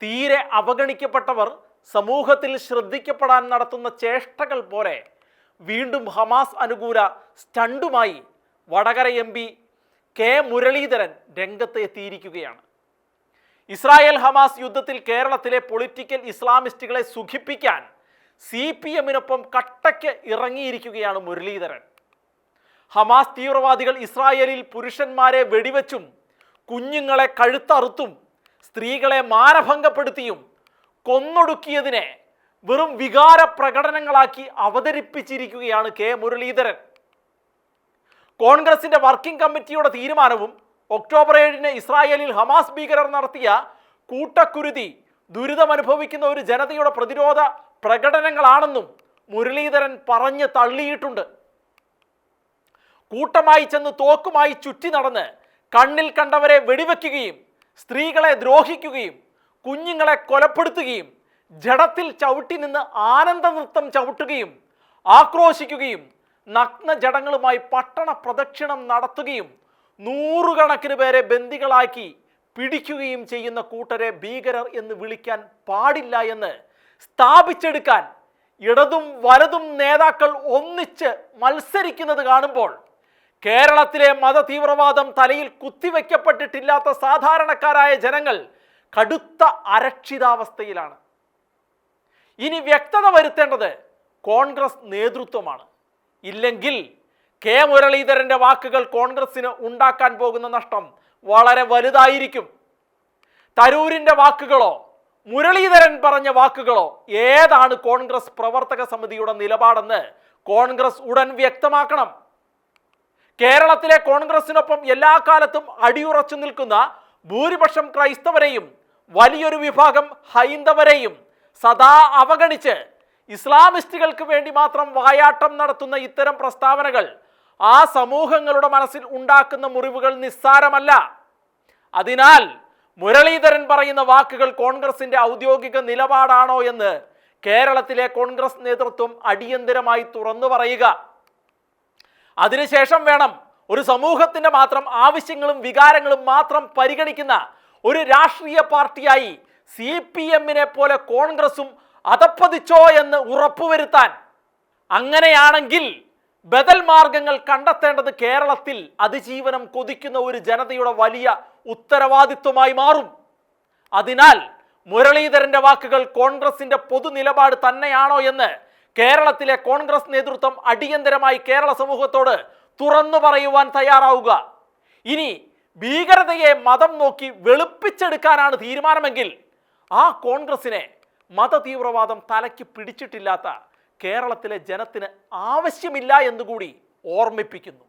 തീരെ അവഗണിക്കപ്പെട്ടവർ സമൂഹത്തിൽ ശ്രദ്ധിക്കപ്പെടാൻ നടത്തുന്ന ചേഷ്ടകൾ പോലെ വീണ്ടും ഹമാസ് അനുകൂല സ്റ്റണ്ടുമായി വടകര MP കെ മുരളീധരൻ രംഗത്ത് എത്തിയിരിക്കുകയാണ്. ഇസ്രായേൽ ഹമാസ് യുദ്ധത്തിൽ കേരളത്തിലെ പൊളിറ്റിക്കൽ ഇസ്ലാമിസ്റ്റുകളെ സുഖിപ്പിക്കാൻ CPM-നൊപ്പം കട്ടയ്ക്ക് ഇറങ്ങിയിരിക്കുകയാണ് മുരളീധരൻ. ഹമാസ് തീവ്രവാദികൾ ഇസ്രായേലിൽ പുരുഷന്മാരെ വെടിവെച്ചും കുഞ്ഞുങ്ങളെ കഴുത്തറുത്തും സ്ത്രീകളെ മാനഭംഗപ്പെടുത്തിയും കൊന്നൊടുക്കിയതിനെ വെറും വികാര പ്രകടനങ്ങളാക്കി അവതരിപ്പിച്ചിരിക്കുകയാണ് കെ മുരളീധരൻ. കോൺഗ്രസിന്റെ വർക്കിംഗ് കമ്മിറ്റിയുടെ തീരുമാനവും ഒക്ടോബർ 7-ന് ഇസ്രായേലിൽ ഹമാസ് ഭീകരർ നടത്തിയ കൂട്ടക്കുരുതി ദുരിതമനുഭവിക്കുന്ന ഒരു ജനതയുടെ പ്രതിരോധ പ്രകടനങ്ങളാണെന്നും മുരളീധരൻ പറഞ്ഞ് തള്ളിയിട്ടുണ്ട്. കൂട്ടമായി ചെന്ന് തോക്കുമായി ചുറ്റി നടന്ന് കണ്ണിൽ കണ്ടവരെ വെടിവെക്കുകയും സ്ത്രീകളെ ദ്രോഹിക്കുകയും കുഞ്ഞുങ്ങളെ കൊലപ്പെടുത്തുകയും ജഡത്തിൽ ചവിട്ടി നിന്ന് ആനന്ദ നൃത്തം ചവിട്ടുകയും ആക്രോശിക്കുകയും നഗ്ന ജഡങ്ങളുമായി പട്ടണ പ്രദക്ഷിണം നടത്തുകയും നൂറുകണക്കിന് പേരെ ബന്ദികളാക്കി പിടിക്കുകയും ചെയ്യുന്ന കൂട്ടരെ ഭീകരർ എന്ന് വിളിക്കാൻ പാടില്ല എന്ന് സ്ഥാപിച്ചെടുക്കാൻ ഇടതും വലതും നേതാക്കൾ ഒന്നിച്ച് മത്സരിക്കുന്നത് കാണുമ്പോൾ കേരളത്തിലെ മതതീവ്രവാദം തലയിൽ കുത്തിവെക്കപ്പെട്ടിട്ടില്ലാത്ത സാധാരണക്കാരായ ജനങ്ങൾ കടുത്ത അരക്ഷിതാവസ്ഥയിലാണ്. ഇനി വ്യക്തത വരുത്തേണ്ടത് കോൺഗ്രസ് നേതൃത്വമാണ്. ഇല്ലെങ്കിൽ കെ മുരളീധരന്റെ വാക്കുകൾ കോൺഗ്രസിന് ഉണ്ടാക്കാൻ പോകുന്ന നഷ്ടം വളരെ വലുതായിരിക്കും. തരൂരിന്റെ വാക്കുകളോ മുരളീധരൻ പറഞ്ഞ വാക്കുകളോ ഏതാണ് കോൺഗ്രസ് പ്രവർത്തക സമിതിയുടെ നിലപാടെന്ന് കോൺഗ്രസ് ഉടൻ വ്യക്തമാക്കണം. കേരളത്തിലെ കോൺഗ്രസിനൊപ്പം എല്ലാ കാലത്തും അടിയുറച്ചു നിൽക്കുന്ന ഭൂരിപക്ഷം ക്രൈസ്തവരെയും വലിയൊരു വിഭാഗം ഹൈന്ദവരെയും സദാ അവഗണിച്ച് ഇസ്ലാമിസ്റ്റുകൾക്ക് വേണ്ടി മാത്രം വായാട്ടം നടത്തുന്ന ഇത്തരം പ്രസ്താവനകൾ ആ സമൂഹങ്ങളുടെ മനസ്സിൽ ഉണ്ടാക്കുന്ന മുറിവുകൾ നിസ്സാരമല്ല. അതിനാൽ മുരളീധരൻ പറയുന്ന വാക്കുകൾ കോൺഗ്രസിന്റെ ഔദ്യോഗിക നിലപാടാണോ എന്ന് കേരളത്തിലെ കോൺഗ്രസ് നേതൃത്വം അടിയന്തരമായി തുറന്നു പറയുക. അതിനുശേഷം വേണം ഒരു സമൂഹത്തിന്റെ മാത്രം ആവശ്യങ്ങളും വികാരങ്ങളും മാത്രം പരിഗണിക്കുന്ന ഒരു രാഷ്ട്രീയ പാർട്ടിയായി CPM-നെ പോലെ കോൺഗ്രസും അധപ്പതിച്ചോ എന്ന് ഉറപ്പുവരുത്താൻ. അങ്ങനെയാണെങ്കിൽ ബദൽ മാർഗങ്ങൾ കണ്ടെത്തേണ്ടത് കേരളത്തിൽ അതിജീവനം കൊതിക്കുന്ന ഒരു ജനതയുടെ വലിയ ഉത്തരവാദിത്വമായി മാറും. അതിനാൽ മുരളീധരന്റെ വാക്കുകൾ കോൺഗ്രസിന്റെ പൊതു നിലപാട് തന്നെയാണോ എന്ന് കേരളത്തിലെ കോൺഗ്രസ് നേതൃത്വം അടിയന്തരമായി കേരള സമൂഹത്തോട് തുറന്നു പറയുവാൻ തയ്യാറാവുക. ഇനി ഭീകരതയെ മതം നോക്കി വെളുപ്പിച്ചെടുക്കാനാണ് തീരുമാനമെങ്കിൽ ആ കോൺഗ്രസിനെ മതതീവ്രവാദം തലയ്ക്ക് പിടിച്ചിട്ടില്ലാത്ത കേരളത്തിലെ ജനത്തിന് ആവശ്യമില്ല എന്നുകൂടി ഓർമ്മിപ്പിക്കുന്നു.